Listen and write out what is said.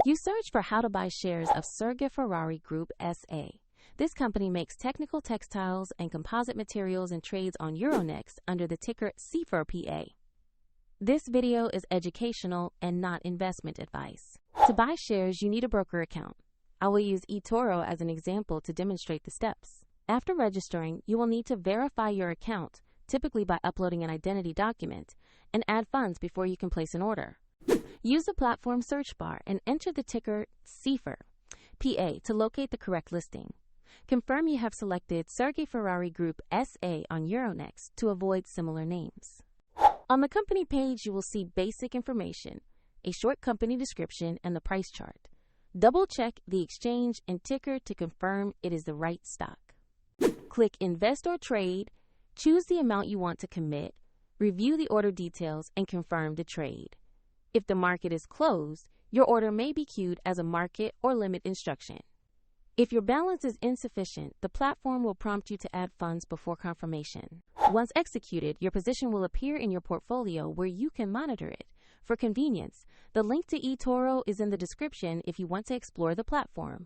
You search for how to buy shares of Sergeferrari Group SA. This company makes technical textiles and composite materials and trades on Euronext under the ticker SEFER.PA. This video is educational and not investment advice. To buy shares, you need a broker account. I will use eToro as an example to demonstrate the steps. After registering, you will need to verify your account, typically by uploading an identity document, and add funds before you can place an order. Use the platform search bar and enter the ticker SEFER.PA to locate the correct listing. Confirm you have selected Sergeferrari Group SA on Euronext to avoid similar names. On the company page, you will see basic information, a short company description, and the price chart. Double-check the exchange and ticker to confirm it is the right stock. Click Invest or Trade, choose the amount you want to commit, review the order details, and confirm the trade. If the market is closed, your order may be queued as a market or limit instruction. If your balance is insufficient, the platform will prompt you to add funds before confirmation. Once executed, your position will appear in your portfolio where you can monitor it. For convenience, the link to eToro is in the description if you want to explore the platform.